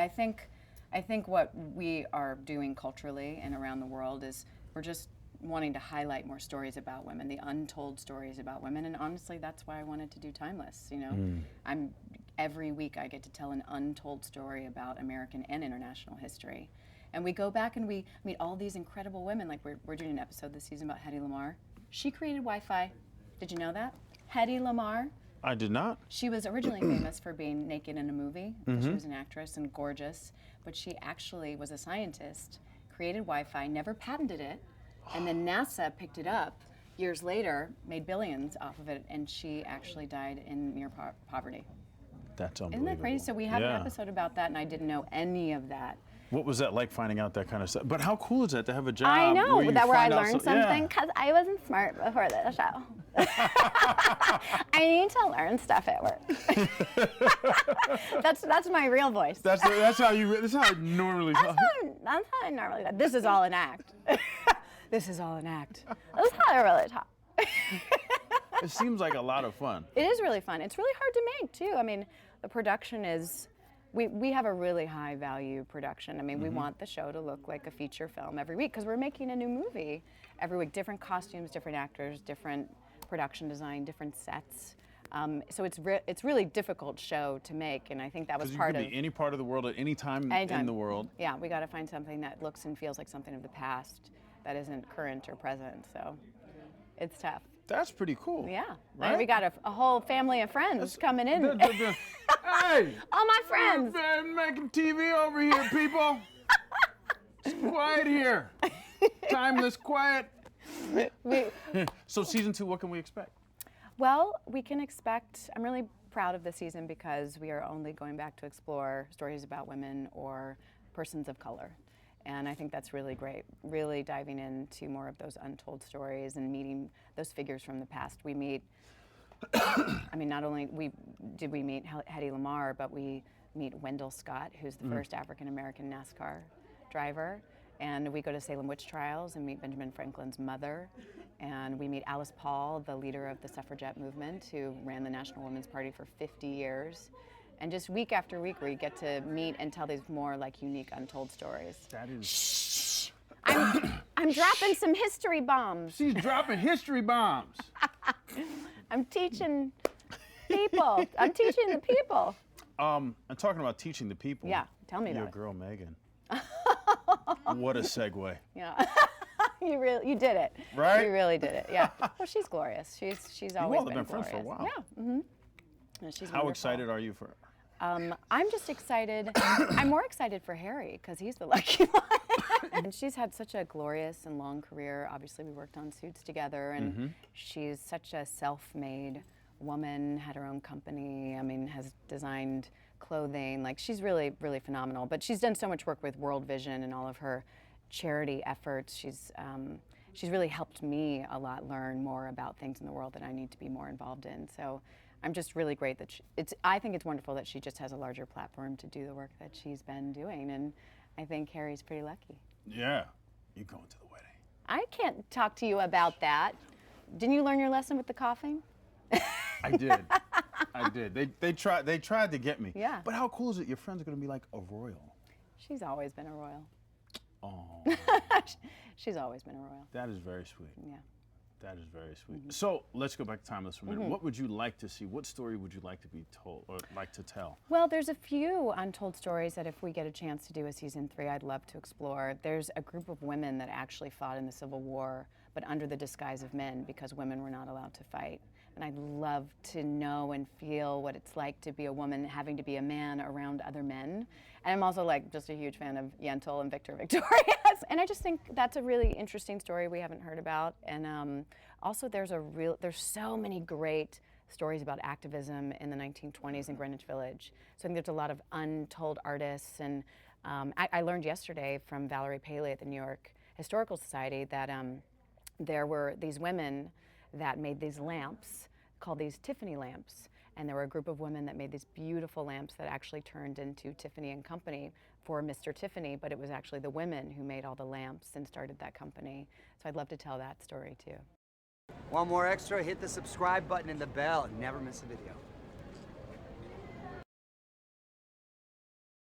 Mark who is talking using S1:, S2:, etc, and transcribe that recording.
S1: I think what we are doing culturally and around the world is we're just wanting to highlight more stories about women, the untold stories about women, and honestly, that's why I wanted to do Timeless. You know, every week I get to tell an untold story about American and international history, and we go back and we meet all these incredible women. Like we're doing an episode this season about Hedy Lamarr. She created Wi-Fi. Did you know that? Hedy Lamarr.
S2: I did not.
S1: She was originally famous for being naked in a movie. She was an actress and gorgeous, but she actually was a scientist, created Wi-Fi, never patented it, and then NASA picked it up years later, made billions off of it, and she actually died in near poverty.
S2: That's unbelievable.
S1: Isn't that crazy? So we have an episode about that, and I didn't know any of that.
S2: What was that like, finding out that kind of stuff? But how cool is that to have a job?
S3: I know, where I learned something,
S2: yeah.
S3: because I wasn't smart before the show. I need to learn stuff at work. That's my real voice.
S2: That's how I normally talk.
S3: That's how I normally talk. This is all an act. This is all an act. That's how I really talk.
S2: It seems like a lot of fun.
S1: It is really fun. It's really hard to make, too. I mean, the production is... We have a really high value production. I mean, we want the show to look like a feature film every week because we're making a new movie every week. Different costumes, different actors, different production design, different sets. So it's really difficult show to make, and I think that was part of.
S2: You could be any part of the world at any time in the world.
S1: Yeah, we got to find something that looks and feels like something of the past that isn't current or present. So it's tough.
S2: That's pretty cool.
S1: Yeah.
S2: Right?
S1: And we got a whole family of friends coming in.
S2: Hey!
S1: All my friends!
S2: I'm making TV over here, people! It's quiet here. Timeless quiet. So season 2, what can we expect?
S1: Well, we can expect, I'm really proud of this season because we are only going back to explore stories about women or persons of color. And I think that's really great, really diving into more of those untold stories and meeting those figures from the past. We meet, I mean, not only did we meet Hedy Lamarr, but we meet Wendell Scott, who's the first African-American NASCAR driver. And we go to Salem witch trials and meet Benjamin Franklin's mother. And we meet Alice Paul, the leader of the suffragette movement, who ran the National Women's Party for 50 years. And just week after week, we get to meet and tell these more like unique, untold stories.
S2: That is.
S1: Shh. I'm dropping some history bombs.
S2: She's dropping history bombs.
S1: I'm teaching people. I'm teaching the people.
S2: I'm talking about teaching the people.
S1: Yeah, tell me
S2: Your
S1: about
S2: girl Meghan. What a segue.
S1: Yeah. You did it.
S2: Right?
S1: You really did it. Yeah. Well, she's glorious. She's always
S2: been
S1: glorious.
S2: friends for a while.
S1: Yeah. She's
S2: How excited are you for her?
S1: I'm just excited. I'm more excited for Harry because he's the lucky one. And she's had such a glorious and long career. Obviously, we worked on Suits together, and she's such a self-made woman, had her own company, I mean, has designed clothing. Like, she's really, really phenomenal. But she's done so much work with World Vision and all of her charity efforts. She's really helped me a lot learn more about things in the world that I need to be more involved in. So I'm just really great that I think it's wonderful that she just has a larger platform to do the work that she's been doing, and I think Harry's pretty lucky.
S2: Yeah, you're going to the wedding.
S1: I can't talk to you about that. Didn't you learn your lesson with the coughing?
S2: I did. I did. They tried to get me.
S1: Yeah.
S2: But how cool is it? Your friends are going to be like a royal.
S1: She's always been a royal.
S2: Oh.
S1: She's always been a royal.
S2: That is very sweet.
S1: Yeah.
S2: That is very sweet. So let's go back to Timeless for a minute. What would you like to see? What story would you like to be told or like to tell?
S1: Well, there's a few untold stories that if we get a chance to do a season 3, I'd love to explore. There's a group of women that actually fought in the Civil War, but under the disguise of men because women were not allowed to fight. And I'd love to know and feel what it's like to be a woman having to be a man around other men. And I'm also like just a huge fan of Yentl and Victorious. And I just think that's a really interesting story we haven't heard about. And also there's so many great stories about activism in the 1920s in Greenwich Village. So I think there's a lot of untold artists. And I learned yesterday from Valerie Paley at the New York Historical Society that there were these women that made these lamps called these Tiffany lamps. And there were a group of women that made these beautiful lamps that actually turned into Tiffany and Company for Mr. Tiffany, but it was actually the women who made all the lamps and started that company. So I'd love to tell that story too.
S4: Want more extra? Hit the subscribe button and the bell and never miss a video.